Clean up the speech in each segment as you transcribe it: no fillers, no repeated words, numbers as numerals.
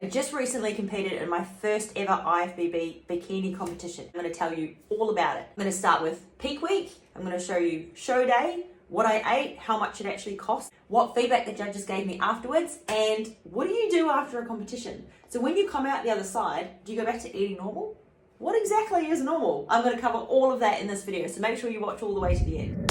I just recently competed in my first ever IFBB bikini competition. I'm going to tell you all about it. I'm going to start with peak week. I'm going to show you show day, what I ate, how much it actually cost, what feedback the judges gave me afterwards, and what do you do after a competition? So when you come out the other side, do you go back to eating normal? What exactly is normal? I'm going to cover all of that in this video, so make sure you watch all the way to the end.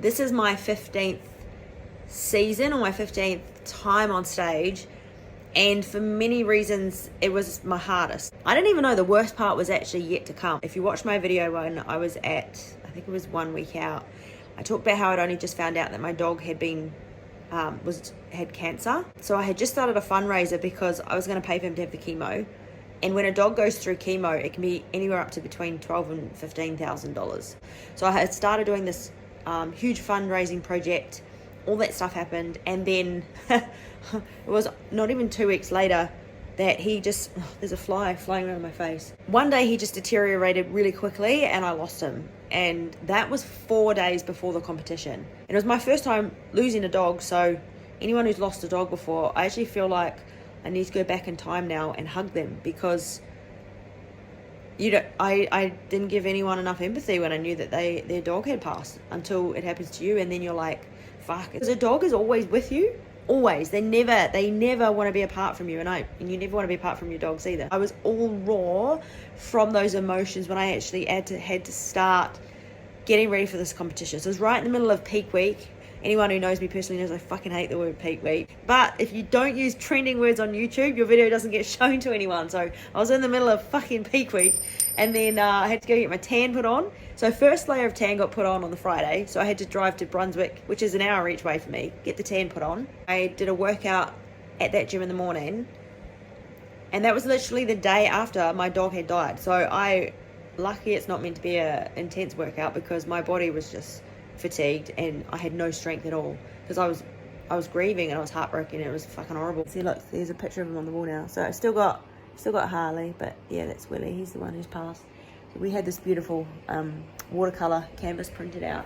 This is my 15th season, or my 15th time on stage, and for many reasons it was my hardest. I didn't even know the worst part was actually yet to come. If you watch my video when I was at, I think it was 1 week out, I talked about how I'd only just found out that my dog had been had cancer. So I had just started a fundraiser because I was going to pay for him to have the chemo. And when a dog goes through chemo, it can be anywhere up to between $12,000 and $15,000. So I had started doing this huge fundraising project. All that stuff happened, and then it was not even 2 weeks later that he just, there's a fly flying around my face. One day he just deteriorated really quickly and I lost him, and that was 4 days before the competition. And it was my first time losing a dog, so anyone who's lost a dog before, I actually feel like I need to go back in time now and hug them, because I didn't give anyone enough empathy when I knew that their dog had passed, until it happens to you, and then you're like, fuck. Because a dog is always with you, always. They never want to be apart from you, and you never want to be apart from your dogs either. I was all raw from those emotions when I actually had to start getting ready for this competition. So it was right in the middle of peak week. Anyone who knows me personally knows I fucking hate the word peak week. But if you don't use trending words on YouTube, your video doesn't get shown to anyone. So I was in the middle of fucking peak week, and then I had to go get my tan put on. So first layer of tan got put on the Friday. So I had to drive to Brunswick, which is an hour each way for me, get the tan put on. I did a workout at that gym in the morning, and that was literally the day after my dog had died. So lucky it's not meant to be a intense workout, because my body was just fatigued and I had no strength at all, because I was grieving and I was heartbroken and it was fucking horrible. See, look, there's a picture of him on the wall now. So I still got Harley, but yeah, that's Willie. He's the one who's passed. So we had this beautiful watercolor canvas printed out,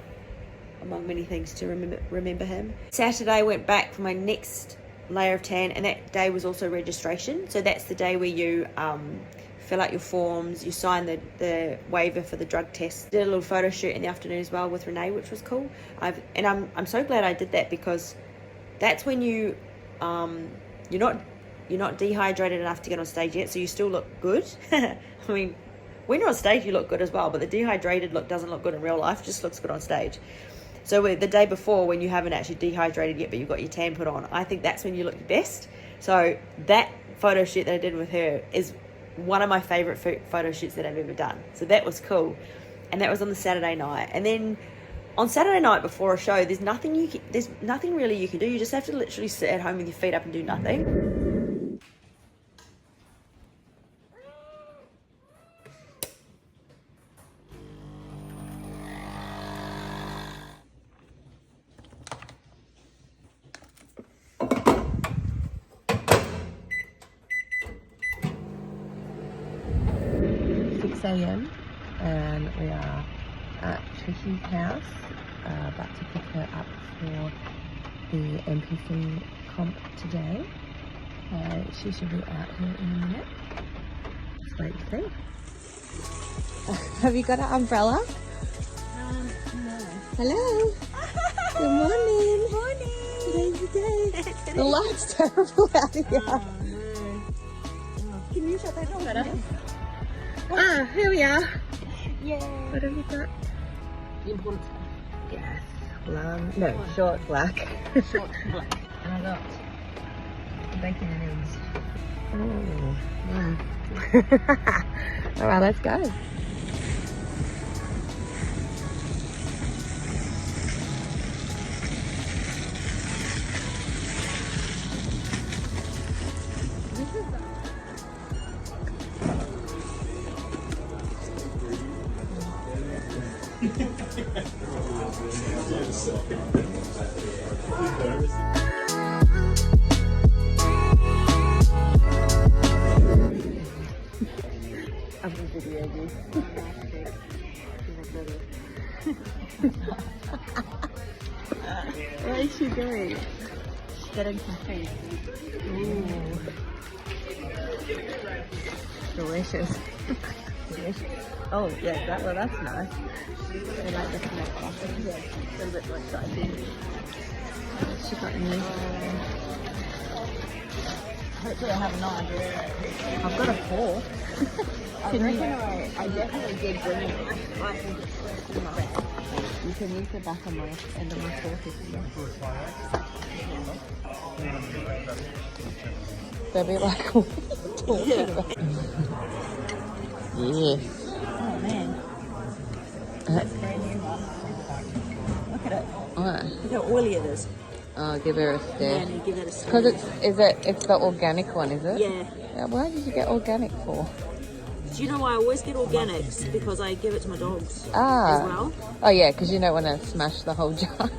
among many things, to remember him. Saturday went back for my next layer of tan, and that day was also registration. So that's the day where you fill out your forms, you sign the waiver for the drug test. Did a little photo shoot in the afternoon as well with Renee, which was cool. I'm so glad I did that, because that's when you're not dehydrated enough to get on stage yet, so you still look good. I mean, when you're on stage you look good as well, but the dehydrated look doesn't look good in real life, just looks good on stage. So the day before, when you haven't actually dehydrated yet but you've got your tan put on, I think that's when you look your best. So that photo shoot that I did with her is one of my favorite photo shoots that I've ever done. So that was cool, and that was on the Saturday night. And then on Saturday night before a show, there's nothing really you can do. You just have to literally sit at home with your feet up and do nothing. A.m. and we are at Trish's house, about to pick her up for the NPC comp today. She should be out here in a minute. Let's wait to see. Have you got an umbrella? No. Hello. Good morning. Morning. Today's the day. The light's terrible out here. Oh, no. Can you shut that door better? Ah, here we are. Yay. What have you got? The important stuff. Yes. No, short black. Short black. And I got bacon and eggs. Oh, yum. Alright, let's go. I'm gonna video you. What is she doing? She's getting some food. Ooh. Delicious. Delicious. Oh, yeah, well, that's nice. I like the tomato sauce. Yeah, a little bit more exciting. She got new. Hopefully I have an idea. I've got a fork. I reckon I definitely did bring it. I think it's nice. You can use the back of my end of my fork if you want. They'll be like talking about. Yeah. Oh man. That's brand new one. Look at it. What? Look how oily it is. Oh, give her a stare. And you give it a Because it's the organic one, is it? Yeah. Yeah. Why did you get organic for? Do you know why I always get organics? Because I give it to my dogs as Ah. well. Oh yeah, because you don't want to smash the whole jar.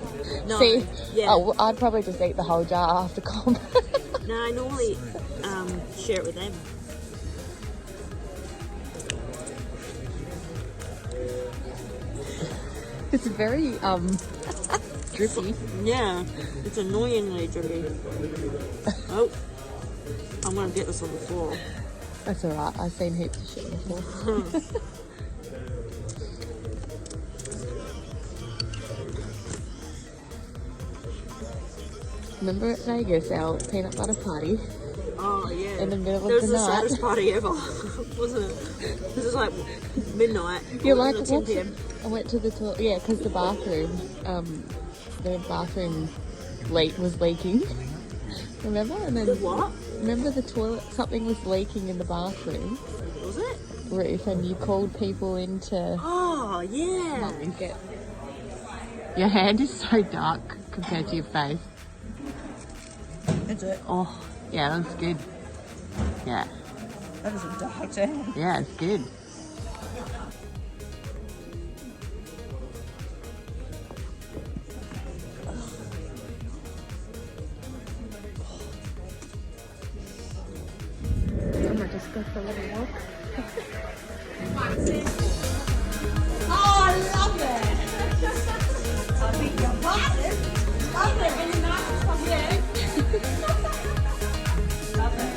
No, See, yeah. oh, I'd probably just eat the whole jar after comp. No, I normally share it with them. It's very drippy. Yeah, it's annoyingly drippy. Oh, I'm gonna get this on the floor. That's alright. I've seen heaps of shit before. Remember at Vegas, our peanut butter party? Oh yeah. In the middle That of was the the night. saddest party ever, wasn't it? This is like midnight. You're or like, was it 10 what's p.m.? I went to the toilet. Yeah, because the bathroom leak was leaking. Remember? And then The what? remember the toilet? Something was leaking in the bathroom Was it? roof, and you called people in to Oh yeah. get. Your hand is so dark compared to your face. Is it? Oh, yeah, that's good. Yeah, That was a dark day. yeah, it's good. I'm gonna just go for a little walk. Oh, I love it. I think you're right. Love it. Really nice from here. Love it.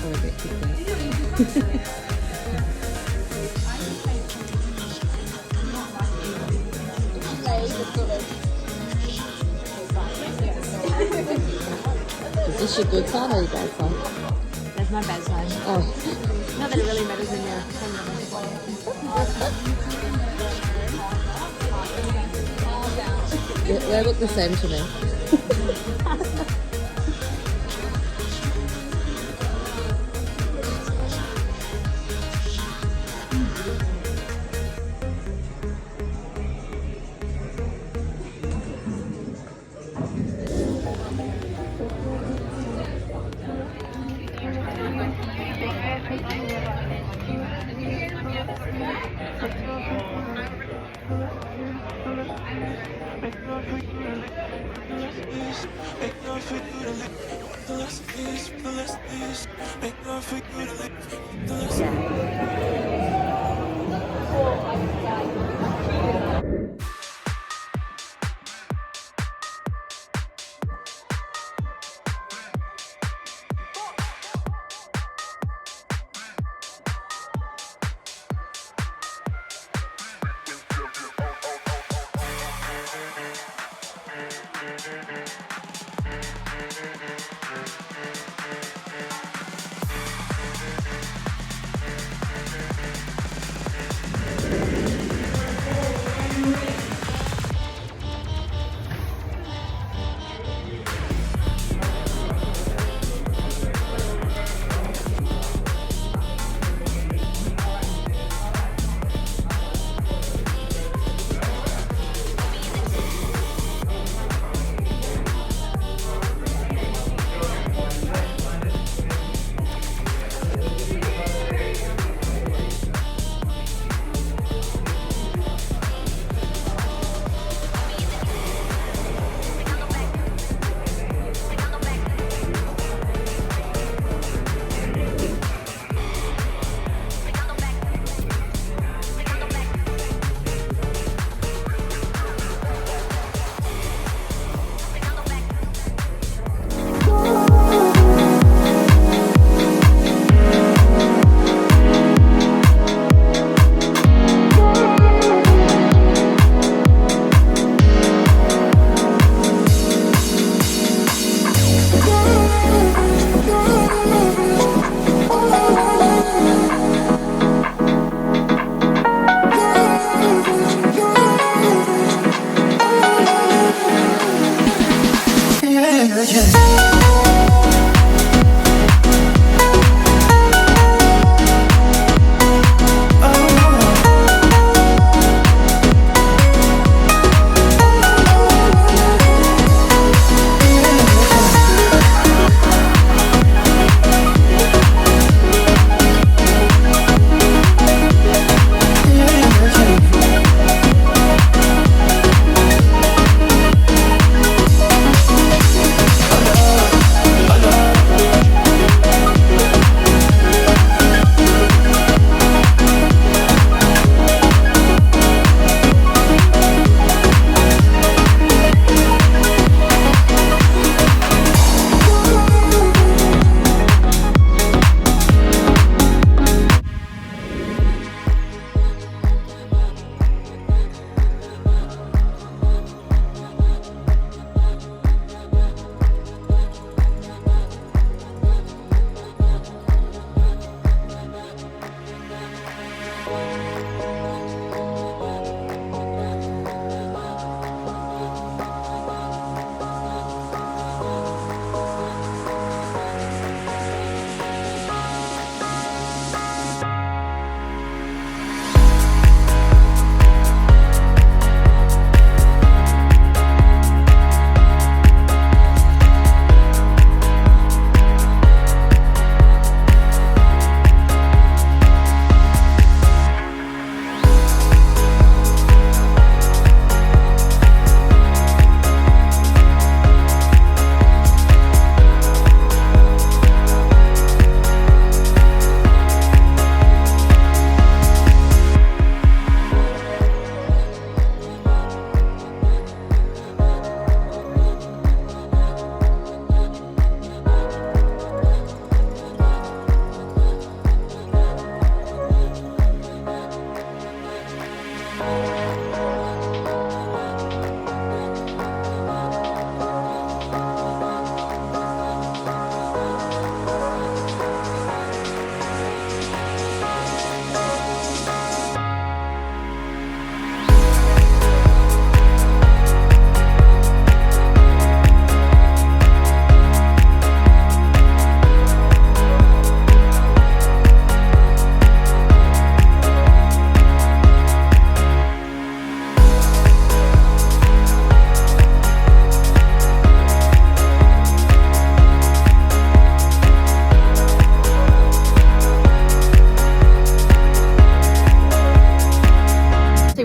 Or a bit too quick. Is this your good side or your bad side? That's my bad side. Oh. Not that it really matters when you're They look the same to me.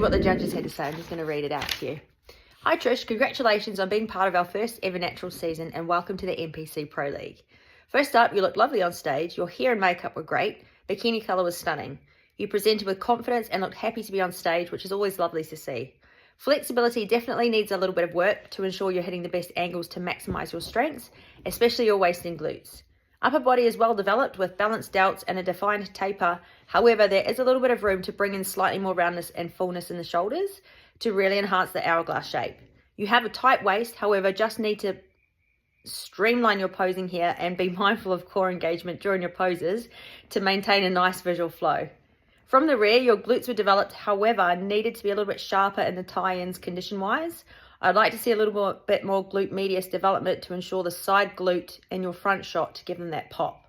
what the judges had to say. I'm just going to read it out to you. Hi Trish, congratulations on being part of our first ever natural season and welcome to the NPC Pro League. First up, you looked lovely on stage. Your hair and makeup were great. Bikini colour was stunning. You presented with confidence and looked happy to be on stage, which is always lovely to see. Flexibility definitely needs a little bit of work to ensure you're hitting the best angles to maximise your strengths, especially your waist and glutes. Upper body is well developed with balanced delts and a defined taper. However, there is a little bit of room to bring in slightly more roundness and fullness in the shoulders to really enhance the hourglass shape. You have a tight waist, however, just need to streamline your posing here and be mindful of core engagement during your poses to maintain a nice visual flow. From the rear, your glutes were developed, however, needed to be a little bit sharper in the tie-ins condition-wise. I'd like to see a little bit more glute medius development to ensure the side glute in your front shot to give them that pop.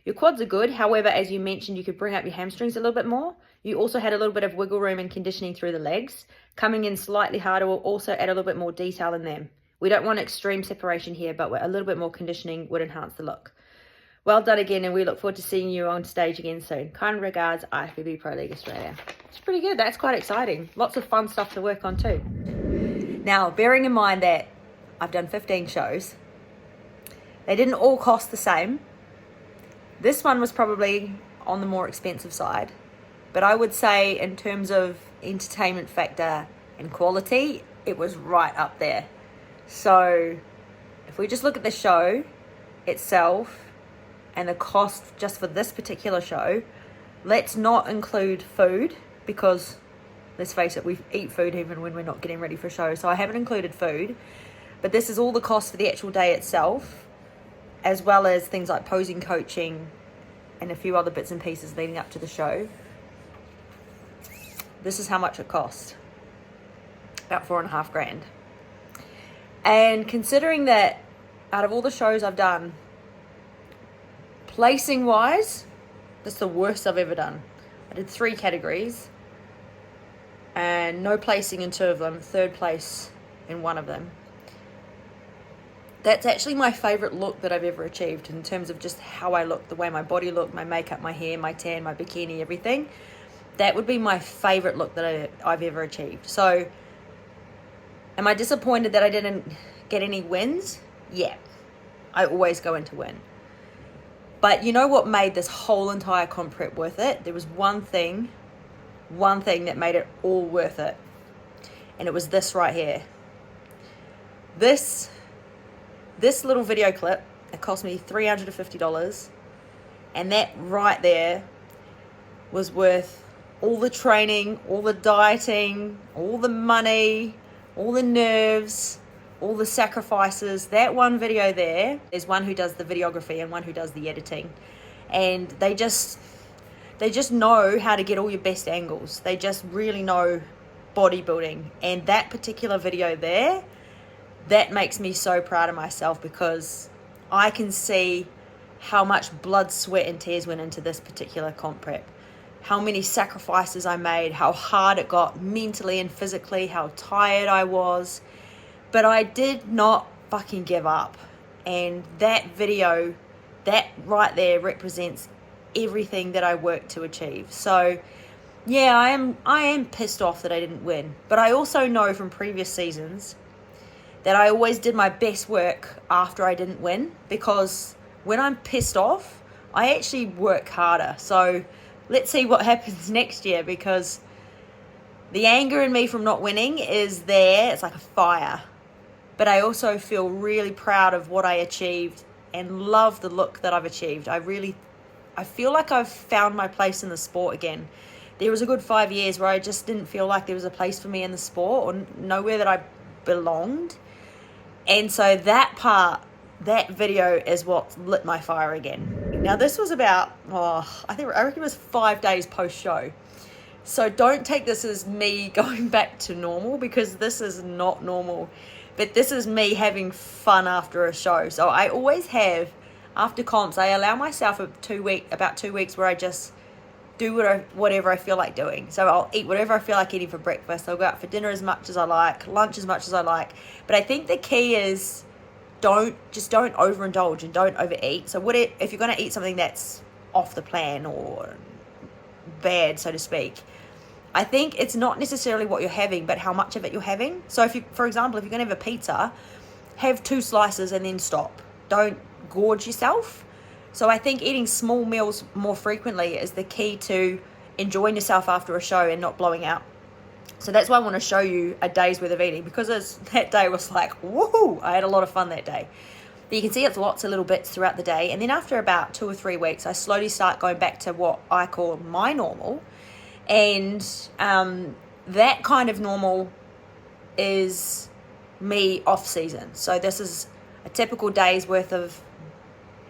Your quads are good, however, as you mentioned, you could bring up your hamstrings a little bit more. You also had a little bit of wiggle room and conditioning through the legs. Coming in slightly harder will also add a little bit more detail in them. We don't want extreme separation here, but a little bit more conditioning would enhance the look. Well done again, and we look forward to seeing you on stage again soon. Kind regards, IFBB Pro League Australia. It's pretty good. That's quite exciting. Lots of fun stuff to work on too. Now, bearing in mind that I've done 15 shows, they didn't all cost the same. This one was probably on the more expensive side, but I would say in terms of entertainment factor and quality, it was right up there. So if we just look at the show itself and the cost just for this particular show, let's not include food because let's face it, we eat food even when we're not getting ready for a show. So I haven't included food, but this is all the cost for the actual day itself, as well as things like posing coaching and a few other bits and pieces leading up to the show. This is how much it cost. About $4,500. And considering that out of all the shows I've done, placing wise, this is the worst I've ever done. I did 3 categories and no placing in 2 of them, 3rd place in 1 of them. That's actually my favourite look that I've ever achieved in terms of just how I look, the way my body looked, my makeup, my hair, my tan, my bikini, everything. That would be my favourite look that I've ever achieved. So, am I disappointed that I didn't get any wins? Yeah, I always go in to win. But you know what made this whole entire comp prep worth it? There was one thing that made it all worth it. And it was this right here. This little video clip, it cost me $350. And that right there was worth all the training, all the dieting, all the money, all the nerves, all the sacrifices. That one video there is one who does the videography and one who does the editing. And they just know how to get all your best angles. They just really know bodybuilding. And that particular video there, that makes me so proud of myself because I can see how much blood, sweat and tears went into this particular comp prep. How many sacrifices I made, how hard it got mentally and physically, how tired I was. But I did not fucking give up. And that video, that right there represents everything that I worked to achieve. So yeah, I am pissed off that I didn't win. But I also know from previous seasons that I always did my best work after I didn't win, because when I'm pissed off, I actually work harder. So let's see what happens next year, because the anger in me from not winning is there. It's like a fire. But I also feel really proud of what I achieved and love the look that I've achieved. I feel like I've found my place in the sport again. There was a good 5 years where I just didn't feel like there was a place for me in the sport or nowhere that I belonged. And so that video is what lit my fire again. Now this was about, I reckon it was 5 days post-show. So don't take this as me going back to normal, because this is not normal. But this is me having fun after a show. So I always have, after comps, I allow myself about 2 weeks where I just do whatever I feel like doing. So I'll eat whatever I feel like eating for breakfast. I'll go out for dinner as much as I like, lunch as much as I like. But I think the key is don't overindulge and don't overeat. So if you're going to eat something that's off the plan or bad, so to speak, I think it's not necessarily what you're having, but how much of it you're having. So if you, for example, if you're going to have a pizza, have 2 slices and then stop. Don't gorge yourself. So I think eating small meals more frequently is the key to enjoying yourself after a show and not blowing out. So that's why I want to show you a day's worth of eating, because that day was like, woohoo, I had a lot of fun that day. But you can see it's lots of little bits throughout the day. And then after about 2 or 3 weeks, I slowly start going back to what I call my normal. And that kind of normal is me off season. So this is a typical day's worth of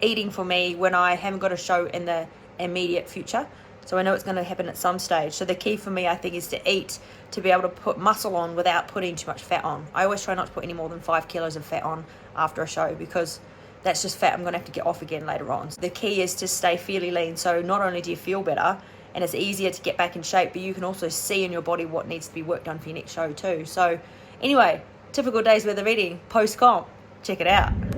eating for me when I haven't got a show in the immediate future. So I know it's going to happen at some stage. So the key for me, I think, is to eat to be able to put muscle on without putting too much fat on. I always try not to put any more than 5 kilos of fat on after a show, because that's just fat I'm going to have to get off again later on. So the key is to stay fairly lean. So not only do you feel better and it's easier to get back in shape, but you can also see in your body what needs to be worked on for your next show too. So anyway, typical days worth of eating post-comp. Check it out.